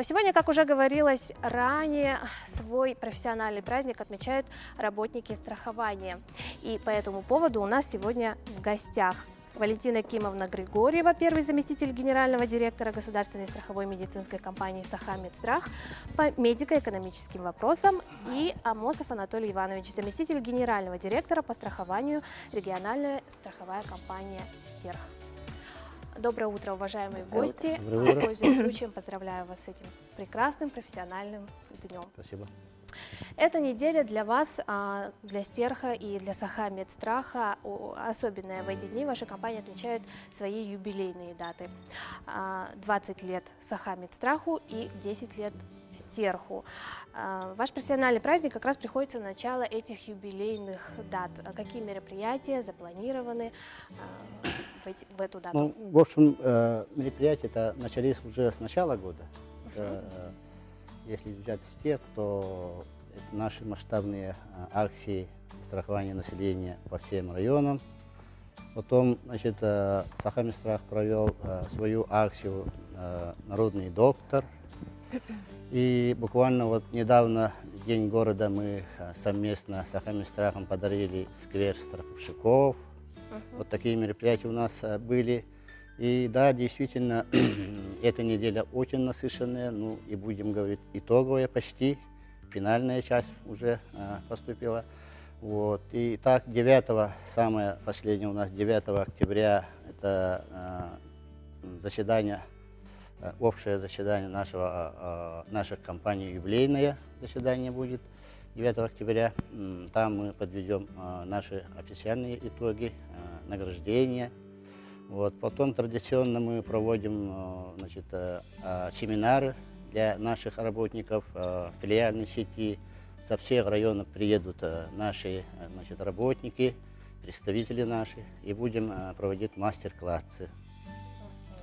Сегодня, как уже говорилось ранее, свой профессиональный праздник отмечают работники страхования. И по этому поводу у нас сегодня в гостях Валентина Кимовна Григорьева, первый заместитель генерального директора государственной страховой медицинской компании «Сахамедстрах» по медико-экономическим вопросам, и Амосов Анатолий Иванович, заместитель генерального директора по страхованию, региональная страховая компания «Стерх». Доброе утро, уважаемые гости. Пользуясь случаем, поздравляю вас с этим прекрасным профессиональным днем. Спасибо. Эта неделя для вас, для Стерха и для Сахамедстраха особенная. В эти дни ваша компания отмечает свои юбилейные даты. 20 лет Сахамедстраху и 10 лет Стерху. Ваш профессиональный праздник как раз приходится на начало этих юбилейных дат. Какие мероприятия запланированы в эту дату? Ну, в общем, мероприятия начались уже с начала года. Если взять Стерх, то это наши масштабные акции страхования населения по всем районам. Потом, значит, Сахамедстрах провел свою акцию «Народный доктор». И буквально вот недавно, в День города, мы совместно с Сахамедстрахом подарили сквер страховщиков. Вот такие мероприятия у нас были. И да, действительно, эта неделя очень насыщенная, ну и будем говорить, итоговая почти, финальная часть уже поступила. Вот. И так, 9, самое последнее у нас, 9 октября, это заседание, общее заседание наших компаний, юбилейное заседание будет 9 октября. Там мы подведем наши официальные итоги, награждения. Вот. Потом традиционно мы проводим, значит, семинары для наших работников филиальной сети. Со всех районов приедут наши, значит, работники, представители наши, и будем проводить мастер-классы.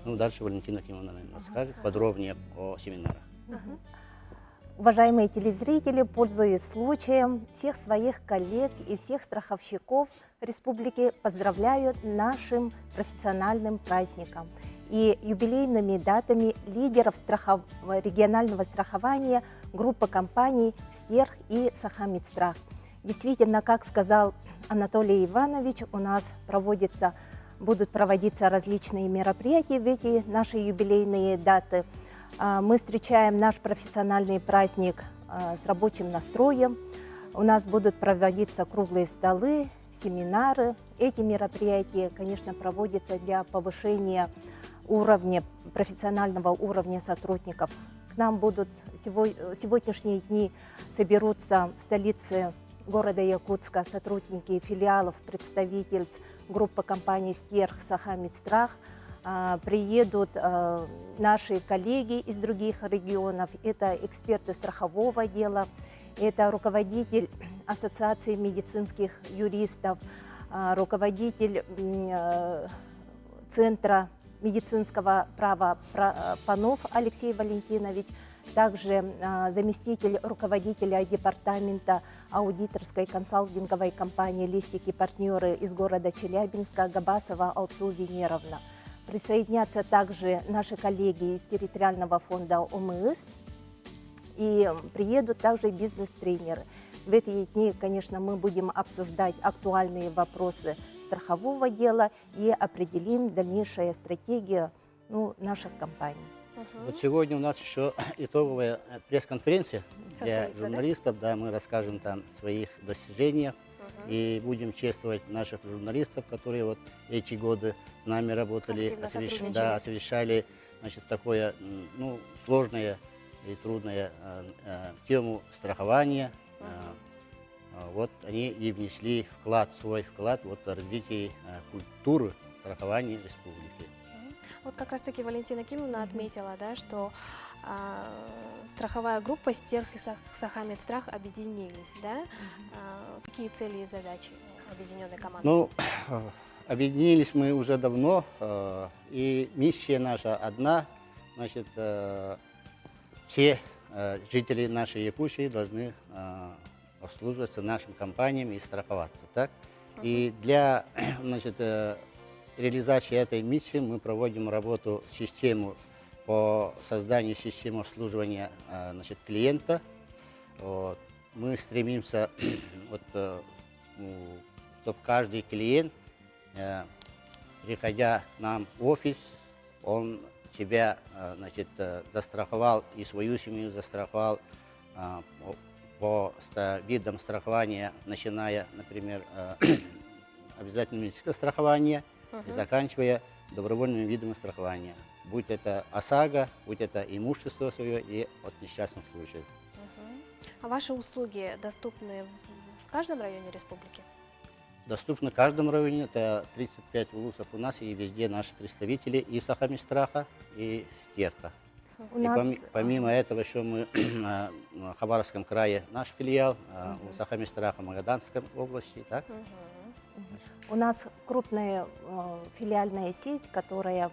Ну, дальше Валентина Кимовна расскажет подробнее о семинарах. Уважаемые телезрители, пользуясь случаем, всех своих коллег и всех страховщиков республики поздравляю нашим профессиональным праздником и юбилейными датами лидеров регионального страхования группы компаний «Стерх» и «Сахамедстрах». Действительно, как сказал Анатолий Иванович, у нас будут проводиться различные мероприятия в эти наши юбилейные даты. Мы встречаем наш профессиональный праздник с рабочим настроем. У нас будут проводиться круглые столы, семинары. Эти мероприятия, конечно, проводятся для повышения профессионального уровня сотрудников. К нам будут сегодняшние дни соберутся в столице города Якутска сотрудники филиалов, представительств группы компаний «Стерх», «Сахамедстрах». Приедут наши коллеги из других регионов, это эксперты страхового дела, это руководитель Ассоциации медицинских юристов, руководитель Центра медицинского права Панов Алексей Валентинович, также заместитель руководителя департамента аудиторской консалтинговой компании «Листики партнеры» из города Челябинска Габасова Алсу Венеровна. Присоединятся также наши коллеги из территориального фонда ОМС, и приедут также бизнес-тренеры. В эти дни, конечно, мы будем обсуждать актуальные вопросы страхового дела и определим дальнейшую стратегию наших компаний. Вот сегодня у нас еще итоговая пресс-конференция для журналистов. Да, мы расскажем там о своих достижениях. И будем чествовать наших журналистов, которые вот эти годы с нами работали, освещали, значит, такое, ну, сложное и трудное тему страхования. Вот они и внесли свой вклад вот, в развитие культуры страхования республики. Вот как раз-таки Валентина Кимовна отметила, да, что страховая группа «Стерх» и «Сахамедстрах» объединились. Да? Какие цели и задачи объединенной команды? Ну, объединились мы уже давно, и миссия наша одна. Значит, все жители нашей Якутии должны обслуживаться нашим компаниям и страховаться. Так? И для, значит, реализации этой миссии мы проводим работу, систему по созданию системы обслуживания значит, клиента. Вот. Мы стремимся, вот, чтобы каждый клиент, приходя к нам в офис, он себя значит, застраховал и свою семью застраховал по видам страхования, начиная, например, обязательным медицинское страхование и заканчивая добровольными видами страхования. Будь это ОСАГО, будь это имущество свое и от несчастных случаев. А ваши услуги доступны в каждом районе республики? Доступны в каждом районе, это 35 улусов у нас, и везде наши представители и Сахамистраха, и Стерха. У И нас, помимо этого еще мы в Хабаровском крае наш филиал, в Сахамистраха, Магаданской области. Так? у нас крупная филиальная сеть, которая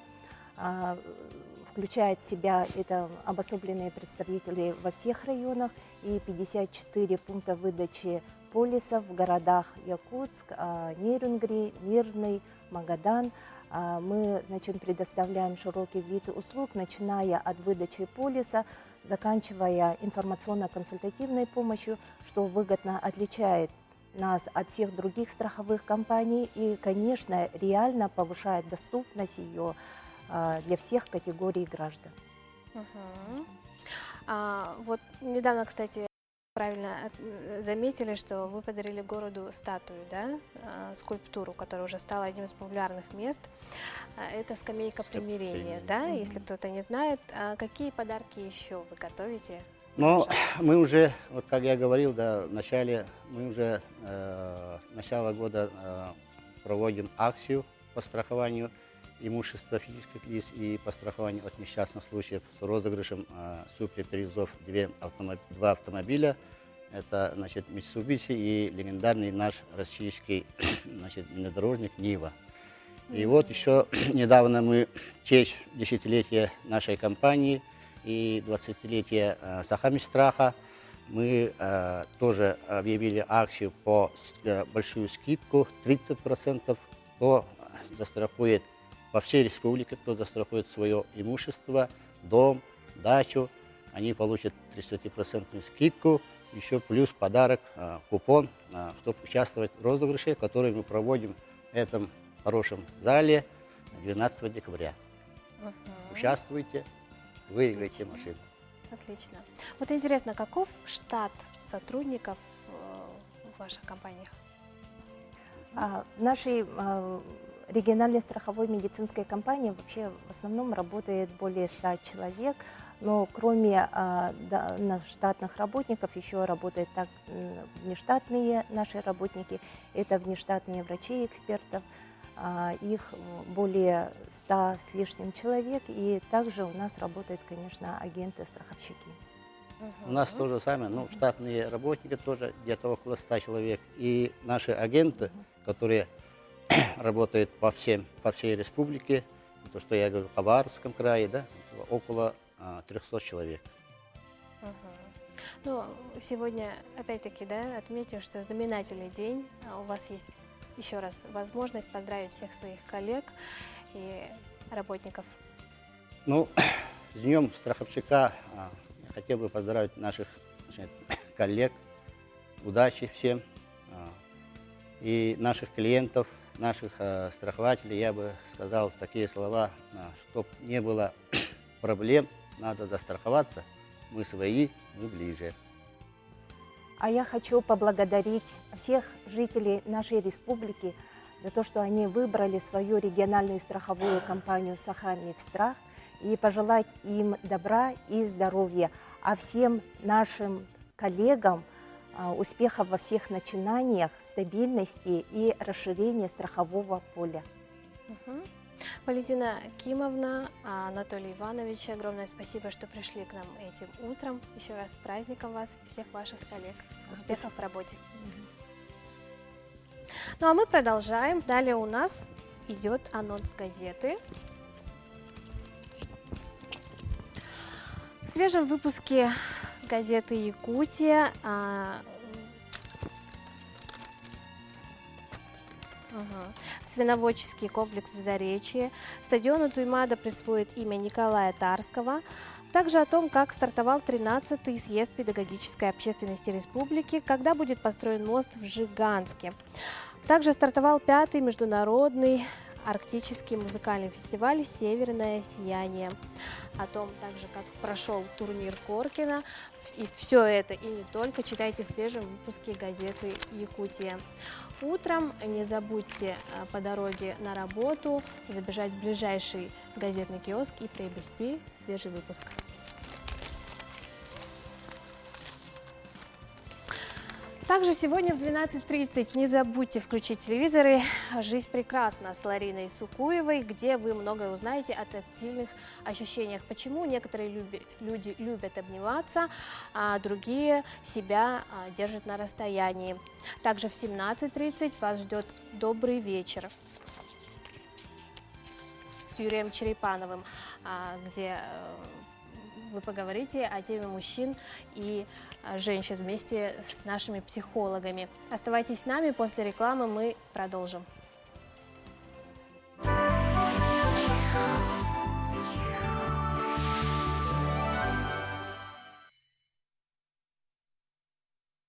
включает в себя это обособленные представители во всех районах и 54 пункта выдачи полисов в городах Якутск, Нерюнгри, Мирный, Магадан. Мы, значит, предоставляем широкий вид услуг, начиная от выдачи полиса, заканчивая информационно-консультативной помощью, что выгодно отличает нас от всех других страховых компаний и, конечно, реально повышает доступность ее для всех категорий граждан. Вот недавно, кстати, правильно заметили, что вы подарили городу статую, да, скульптуру, которая уже стала одним из популярных мест. Это скамейка примирения, да, если кто-то не знает. Какие подарки еще вы готовите? Ну, мы уже, вот как я говорил, да, мы уже с начала года проводим акцию по страхованию имущества физических лиц и по страхованию от несчастных случаев с розыгрышем суперпризов 2 автомобиля. Это, значит, Mitsubishi и легендарный наш российский, значит, внедорожник Нива. И вот еще недавно мы в честь десятилетия нашей компании и 20-летия Сахамистраха мы тоже объявили акцию по большую скидку 30%, кто застрахует по всей республике, кто застрахует свое имущество, дом, дачу, они получат 30% скидку, еще плюс подарок, купон, чтобы участвовать в розыгрыше, который мы проводим в этом хорошем зале 12 декабря. Участвуйте, выиграйте машину. Отлично. Вот интересно, каков штат сотрудников в ваших компаниях? В нашей региональной страховой медицинской компании вообще в основном работает более 100 человек, но кроме штатных работников еще работают так внештатные наши работники, это внештатные врачи и экспертов, их более 100 с лишним человек, и также у нас работают, конечно, агенты-страховщики. У нас то же самое, ну, штатные работники тоже где-то около 100 человек, и наши агенты, которые работают по всей республике, то, что я говорю, в Хабаровском крае, да, около 300 человек. Ну, сегодня, опять-таки, да, отметим, что знаменательный день. У вас есть еще раз возможность поздравить всех своих коллег и работников. Ну, с Днем страховщика я хотел бы поздравить наших, значит, коллег, удачи всем, и наших клиентов, наших страхователей. Я бы сказал такие слова, чтобы не было проблем, надо застраховаться, мы свои, мы ближе. А я хочу поблагодарить всех жителей нашей республики за то, что они выбрали свою региональную страховую компанию Сахамедстрах, и пожелать им добра и здоровья, а всем нашим коллегам успехов во всех начинаниях, стабильности и расширения страхового поля. Валентина Кимовна, Анатолий Иванович, огромное спасибо, что пришли к нам этим утром. Еще раз с праздником вас и всех ваших коллег. Успехов в работе. Ну а мы продолжаем. Далее у нас идет анонс газеты. В свежем выпуске газеты «Якутия» Ага. Свиноводческий комплекс в Заречье. Стадиону Туймада присвоит имя Николая Тарского. Также о том, как стартовал 13-й съезд педагогической общественности республики, когда будет построен мост в Жиганске. Также стартовал 5-й международный арктический музыкальный фестиваль «Северное сияние». О том также, как прошел турнир Коркина. И все это, и не только, читайте в свежем выпуске газеты «Якутия». Утром не забудьте по дороге на работу забежать в ближайший газетный киоск и приобрести свежий выпуск. Также сегодня в 12:30 не забудьте включить телевизоры «Жизнь прекрасна» с Лариной Сукуевой, где вы многое узнаете о тактильных ощущениях. Почему некоторые люди любят обниматься, а другие себя держат на расстоянии. Также в 17:30 вас ждет «Добрый вечер» с Юрием Черепановым, где вы поговорите о теме мужчин и женщин вместе с нашими психологами. Оставайтесь с нами, после рекламы мы продолжим.